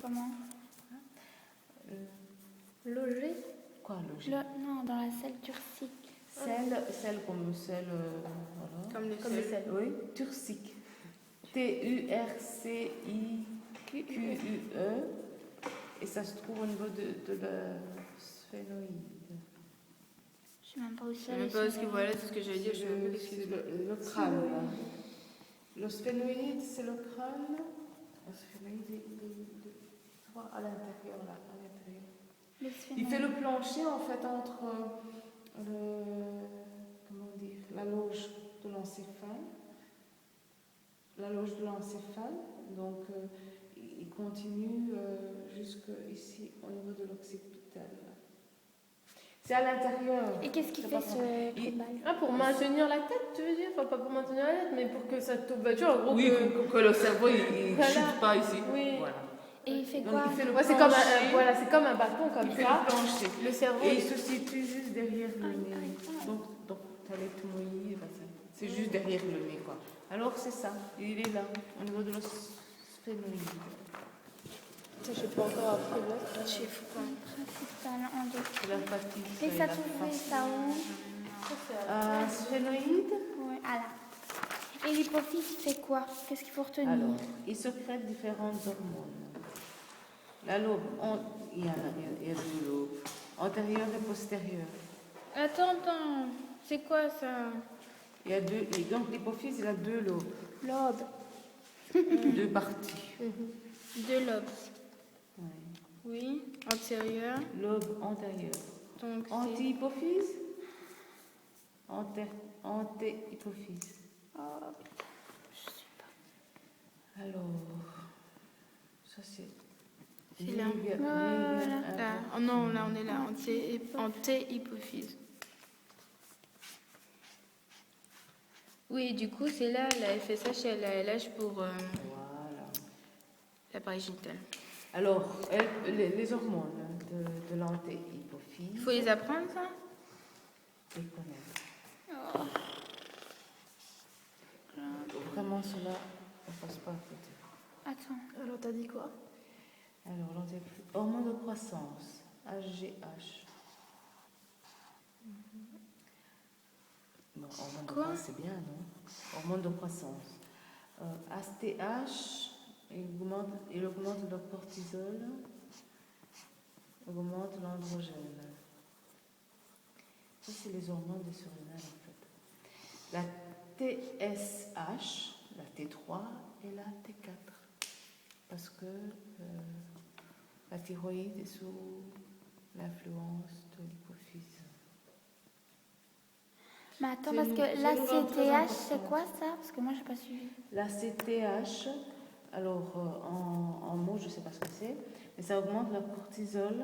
comment? Loger? Quoi, loger? Non, dans la selle turcique. Sel comme sel, voilà. Comme le Comme sel. le sel, oui. Turcique. Turcique. Et ça se trouve au niveau de la sphénoïde. Je sais même pas où Je c'est. sais même pas ce que voilà, c'est ce que j'allais dire. Je sais même pas ce que C'est c'est. le crâne. Là. Le sphénoïde, c'est le crâne. Le sphénoïde, tu vois, à l'intérieur, là, à l'intérieur. Il fait le plancher, en fait, entre la loge de l'encéphale. Donc, il continue jusqu'ici, au niveau de l'occipital. C'est à l'intérieur. Et qu'est-ce qu'il fait ce trou-balle? Ah, pour maintenir la tête, tu veux dire? Enfin, pas pour maintenir la tête, mais pour que ça tombe. Tu vois, en gros. Oui, pour que le cerveau il Voilà. chute pas ici. Oui. Voilà. Et il fait Donc, quoi? il fait le Ouais, c'est comme un bâton comme il fait ça. le plancher. Le cerveau. Et il se situe juste derrière le nez. Donc tu allais te mouiller. C'est juste derrière le nez, quoi. Alors, c'est ça. Il est là, au niveau de l'osphénoïde. Ça, je sais pas encore appris l'autre. Principal en deux. C'est la fatigue. Et ça trouve ça où? Sphénoïde. Ouais, ah là. Et l'hypophyse, il fait quoi? Qu'est-ce qu'il faut retenir? Alors, il secrète différentes hormones. La lobe, il y a deux lobes, antérieure et postérieure. Attends. C'est quoi ça? Il y a deux, et donc l'hypophyse, il a deux lobes. Lobe. Deux parties. Deux lobes. Ouais. Oui. Antérieur. Lobe antérieur. Donc Anti-hypophyse. Anté-hypophyse. Oh, putain, je sais pas. Alors, ça c'est. C'est là. Là. Oh non, là on est là. Anté-hypophyse. Oui, du coup, c'est là la FSH et la LH pour Voilà. l'appareil génital. Alors, les hormones de l'anté-hypophyse. Il faut les apprendre, ça? Les connaître. Oh. Vraiment, cela, on passe pas à côté. Attends. Alors, t'as dit quoi? Alors, hormone de croissance, HGH. Bon, hormone de croissance, c'est bien, non? Hormone de croissance. ASTH, il augmente le cortisol, augmente l'androgène. Ça, c'est les hormones des surrénales, en fait. La TSH, la T3 et la T4. Parce que la thyroïde est sous l'influence de l'hypophyse. Mais attends, parce que la CTH, c'est quoi ça? Parce que moi, j'ai pas suivi. La CTH, alors en mots, je ne sais pas ce que c'est, mais ça augmente le cortisol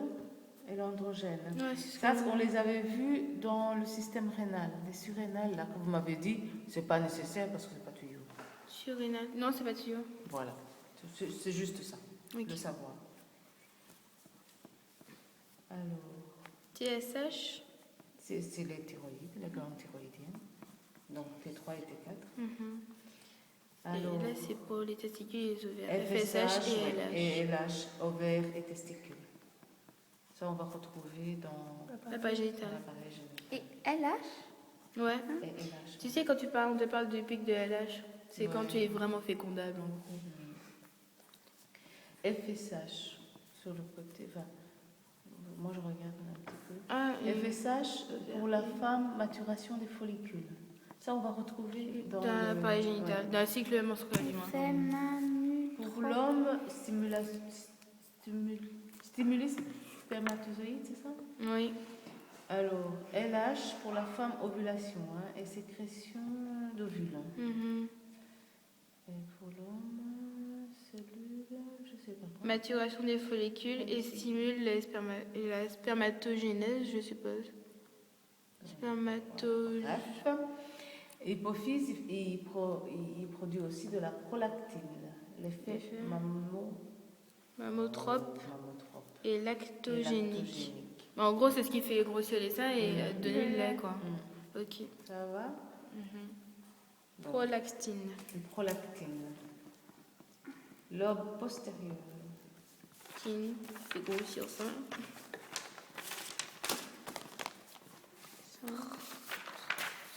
et l'androgène. Ouais, Ça, on les avait vus dans le système rénal. Les surrénales, là, comme vous m'avez dit, c'est pas nécessaire parce que c'est pas tuyau. Surrénal. Non, c'est pas tuyau. Voilà, c'est juste ça, Ok. le savoir. Alors, TSH. c'est les thyroïdes, les glandes thyroïdiennes. Donc T3 et T4. Alors, Et là, c'est pour les testicules et les ovaires. FSH FSH et LH. et LH, ovaires et testicules. Ça, on va retrouver dans L'appareil génital. l'appareil génital. Et LH? Ouais. Et LH. Tu sais, quand on te parle du pic de LH, c'est quand Ouais. tu es vraiment fécondable, en gros. FSH, sur le côté, enfin, moi je regarde un petit peu. Ah, FSH, pour la femme, maturation des follicules. Ça, on va retrouver dans l'appareil génital, ouais. dans le cycle menstruel, du moins. Pour l'homme, stimulus spermatozoïde, c'est ça? Oui. Alors, LH pour la femme, ovulation et sécrétion d'ovules. Et pour l'homme, cellule, je sais pas quoi. Maturation des follicules et stimule la spermatogénèse, je suppose. Bref. Hypophyse, il produit aussi de la prolactine, l'effet mammotrope et lactogénique. En gros, c'est ce qui fait grossir les seins et donner le lait, quoi. Ok. Ça va? Prolactine. Prolactine. Lobe postérieur. l'ocytocine, fait grossir ça.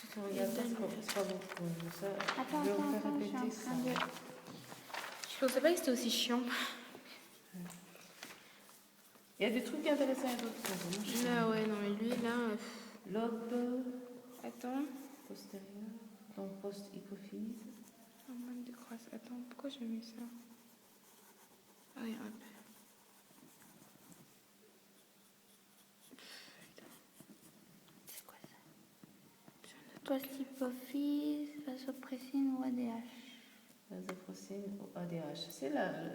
Si tu regardes ça, c'est pas beaucoup. Ça, Attends, je vais vous faire je suis en répéter ça. train de... Je pensais pas que c'était aussi chiant. Il y a des trucs intéressants et d'autres qui sont vraiment chiants. Là, ouais, non, mais lui, là. Lobe Attends. postérieur, donc post-hypophyse. Un mode de croissance. Attends, pourquoi j'ai mis ça? Ah, oui, hop. C'est quoi ça? Post-hypophyse, vasopressine ou ADH. Vasopressine ou ADH. C'est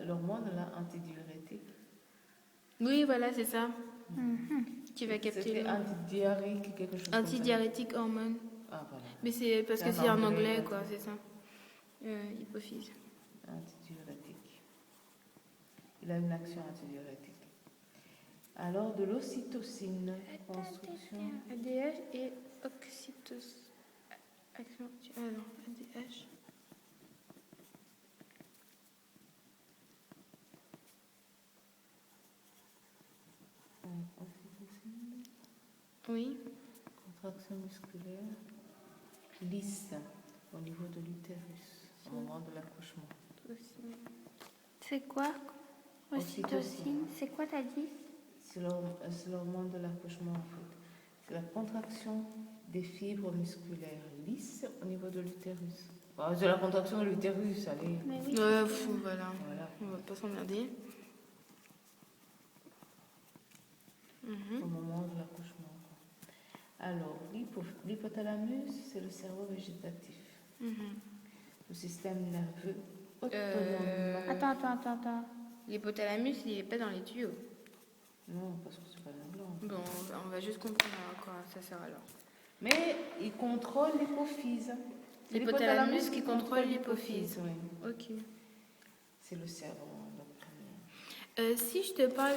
l'hormone là, antidiurétique. Oui, voilà, c'est ça. Qui va capter C'était l'eau. antidiarrhéique, quelque chose Antidiurétique hormone. comme ça. Ah, voilà. Mais c'est parce que C'est c'est en en anglais, anglais, ouais. quoi, c'est ça. Hypophyse. Antidiurétique. Il a une action antidiurétique. Alors, de l'ocytocine, construction. ADH et oxytocine. Action. Ah non, ADH. Ocytocine, Oui. contraction musculaire, lisse au niveau de l'utérus au moment de l'accouchement. C'est quoi? Ocytocine. C'est quoi t'as dit? C'est l'hormone de l'accouchement en fait. C'est la contraction des fibres musculaires lisses au niveau de l'utérus. Bah, c'est la contraction de l'utérus, allez. Mais oui. Voilà. Voilà. On va pas s'emmerder. Au moment de l'accouchement. Alors, l'hypothalamus, c'est le cerveau végétatif. Le système nerveux autonome. Attends. L'hypothalamus, il est pas dans les tuyaux. Non, parce que c'est pas la glande. Bon, on va juste comprendre à quoi ça sert alors. Mais il contrôle l'hypophyse. L'hypothalamus qui contrôle l'hypophyse. Oui. Ok. C'est le cerveau. Donc, Si je te parle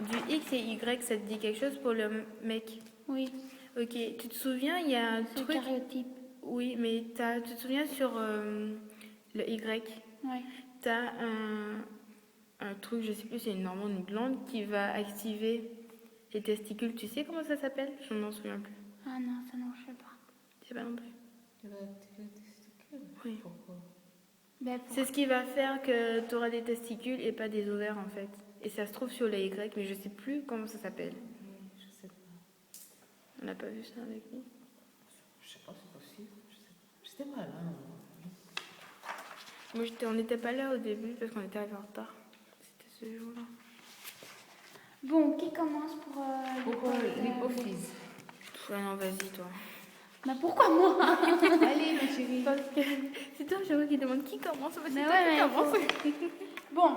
du X et Y, ça te dit quelque chose pour le mec? Oui. Ok, tu te souviens, il y a un C'est le truc... karyotype. Oui, mais tu te souviens sur le Y, Ouais. tu as un truc, je sais plus, c'est une hormone, une glande qui va activer les testicules. Tu sais comment ça s'appelle? Je ne m'en souviens plus. Ah non, ça non, je sais pas. Je sais pas non plus. il va activer les testicules. Oui. Pourquoi? Ben, C'est ce qui va faire que tu auras des testicules et pas des ovaires en fait. Et ça se trouve sur le Y, mais je sais plus comment ça s'appelle. Oui, je sais pas. On n'a pas vu ça avec lui. Je sais pas, c'est possible. Je sais pas. J'étais pas là. Moi, on n'était pas là au début parce qu'on était arrivé en retard. C'était ce jour-là. Bon, qui commence pour Pourquoi l'hypophyse? Ouais, non, vas-y, toi. Bah pourquoi moi? Allez, ma chérie. Parce que c'est toi, j'avoue, qui demande qui commence. Mais c'est Mais toi ouais, qui mais commence. Bon,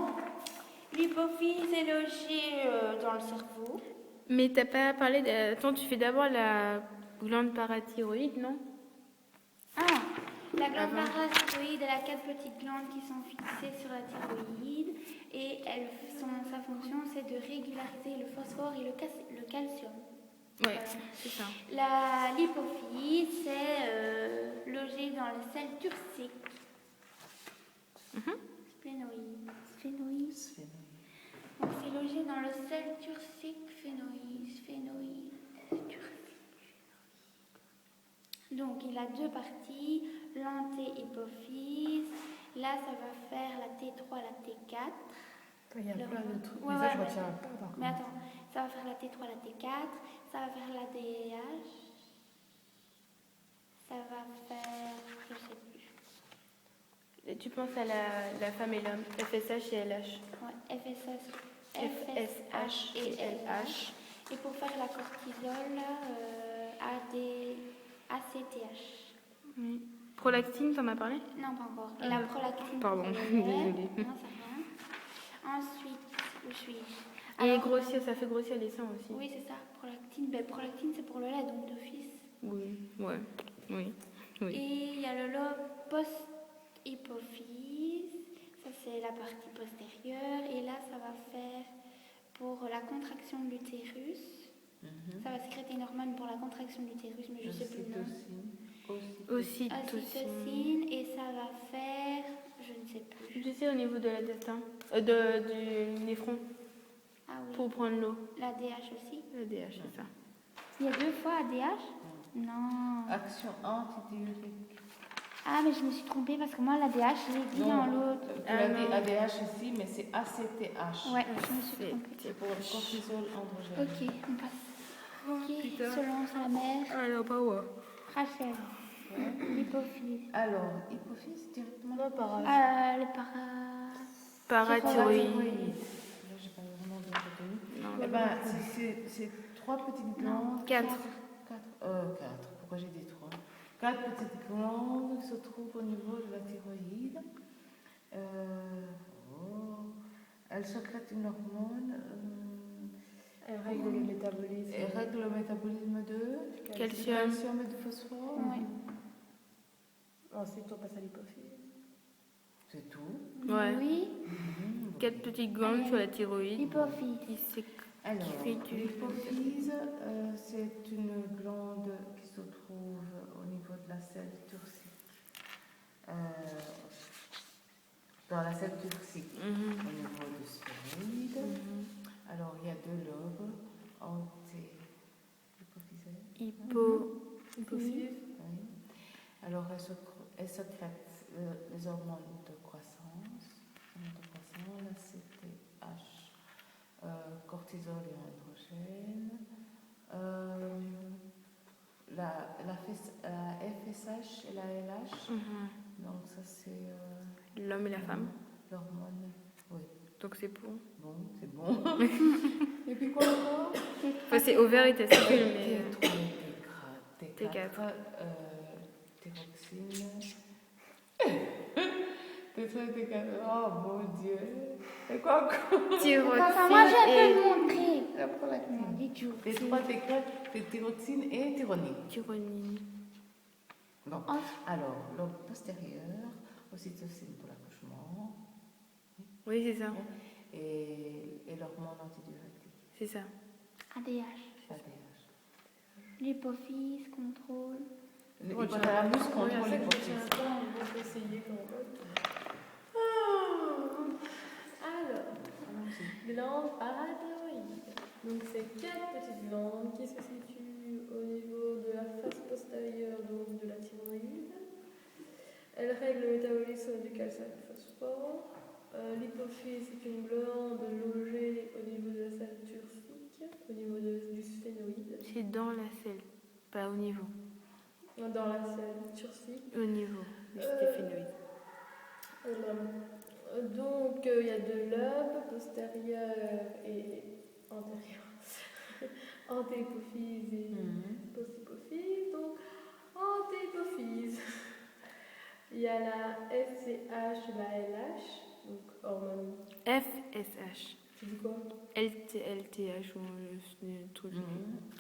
l'hypophyse est logée dans le cerveau. Mais t'as pas parlé de... Attends, tu fais d'abord la glande parathyroïde, non? Ah, la glande Avant. parathyroïde, elle a 4 petites glandes qui sont fixées sur la thyroïde et sa fonction c'est de régulariser le phosphore et le calcium. Ouais, c'est ça. L'hypophyse, c'est logé dans les selles turciques. Sphénoïde. Sphénoïde. Donc c'est logé dans le sel turcique sphénoïde, turcique. Donc il a deux parties, l'antéhypophyse. Là, ça va faire la T3, la T4. Il y a plein de trucs, Ouais, mais ça ouais, je mais- retiens pas par Mais contre. attends, ça va faire la T3, la T4. Ça va faire la DH. Ça va faire, je sais plus. Et tu penses à la femme et l'homme, FSH et LH. Ouais, FSH FSH et LH. Et pour faire la cortisol, ACTH. Oui. Prolactine, t'en as parlé? Non, pas encore. Et la prolactine. Pardon, pour le lait. désolée. Non, ça va. Ensuite, où suis-je? Et Alors, grossir, ça fait grossir les seins aussi. Oui, c'est ça, prolactine. Ben, prolactine, c'est pour le lait, donc d'office. Oui, ouais, oui, oui. Et il y a le lobe post-hypophyse. Ça, c'est la partie postérieure. Et là, ça va faire pour la contraction de l'utérus. Ça va sécréter une hormone pour la contraction de l'utérus, mais je ne sais plus le nom. Ocytocine. Ocytocine. Et ça va faire, je ne sais plus. Je sais au niveau de l'intestin, du néphron, Ah oui. pour prendre l'eau. L'ADH aussi. L'ADH, c'est ça. Il y a 2 fois ADH? Non. Action antidiurétique. Ah, mais je me suis trompée parce que moi, l'ADH, je l'ai dit dans l'autre. Tu l'as dit ADH ici, mais c'est ACTH. Ouais, je me suis trompée. C'est pour le cortisol androgène. Ok, on passe. Ok, putain. se lance la mère. Alors, pas ouais. Rachel. L'hypophyse. Alors, hypophyse directement. Non, par Le Parathyroïde. Là, j'ai pas vraiment bien retenu. Non. Eh ben, c'est 3 petites glandes. 4. 4. Pourquoi j'ai dit 3? 4 petites glandes qui se trouvent au niveau de la thyroïde. Elles sécrètent une hormone. Elle règle le métabolisme. Elle règle le métabolisme de Calcium. et de phosphore. Ouais. Ensuite, on passe à l'hypophyse. C'est tout. Ouais. Oui. 4 petites glandes sur la thyroïde. L'hypophyse. Qui sécrètent. Alors, fait du- l'hypophyse, c'est une glande qui se trouve au niveau de la selle turcique. Dans la selle turcique, au niveau du sphénoïde. Alors, il y a 2 lobes. Hypophyse. Oui. Alors, elle sécrète les hormones de croissance. La CTH. Cortisol et androgène, la FSH et la LH, donc ça c'est L'homme et la femme. l'hormone, oui, Donc c'est pour. bon, c'est bon. Et puis quoi encore? Enfin, c'est ovaire et testicule, mais. T4, thyroxine, T4, oh mon Dieu, et quoi encore? Enfin, moi, je Thyroxine peux le montrer. La prolactine. T3, T4, thyroxine et thyronine. et thyronine. Bon. Ensuite- Alors, lobe postérieur, ocytocine pour l'accouchement Oui, c'est ça. et l'hormone antidiurétique, C'est ça. ADH. ADH. L'hypophyse, contrôle. L'hypothalamus contrôle Je l'hypophyse. tiens pas, on va essayer quand même. Alors, glande parathyroïde. Donc, c'est 4 petites glandes qui se situent au niveau de la face postérieure donc de la thyroïde. Elles règlent le métabolisme du calcium et du phosphore. L'hypophyse, c'est une glande logée au niveau de la salle turcique, au niveau du sphénoïde. C'est dans la selle, pas au niveau. Dans la salle turcique. Au niveau du sphénoïde. Donc, il y a 2 lobes, postérieur et antérieur. Antéhypophyse et posthypophyse. Donc, antéhypophyse. Il y a la FCH, la LH, donc hormone. FSH. Tu dis quoi? LTH ou le truc.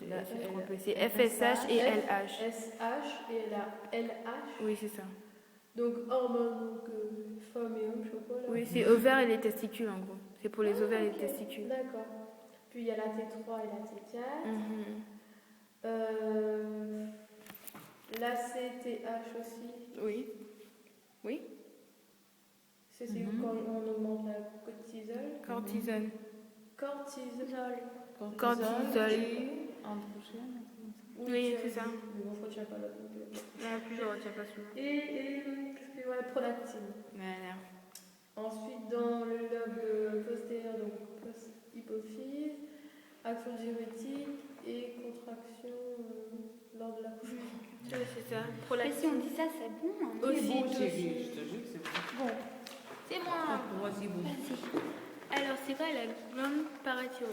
La- C'est trompé. C'est FSH et LH. SH et la LH. Oui, c'est ça. Donc, hormone, donc femme et homme, je sais pas quoi là. Oui, c'est ovaire et les testicules en gros. C'est pour les ovaires et ok. les testicules. D'accord. Puis il y a la T3 et la T4. La CTH aussi. Oui. Oui. C'est quand on augmente la cortisol. Cortisone. Cortisol. Cortisol. et androgène. Oui, c'est ça. Mais bon, je retiens pas l'autre. Non, plus je retiens pas celui-là. Et qu'est-ce que ouais, prolactine. Voilà. Ensuite, dans le lobe postérieur, donc hypophyse, action diurétique et contraction lors de l'accouchement. Oui, c'est ça. Mais si Prolactine. on dit ça, c'est bon. Hein. Aussi. C'est bon, chérie, je te jure que c'est bon. Bon, c'est moi. Pour moi, c'est bon. Vas-y. Alors, c'est quoi la glande parathyroïde?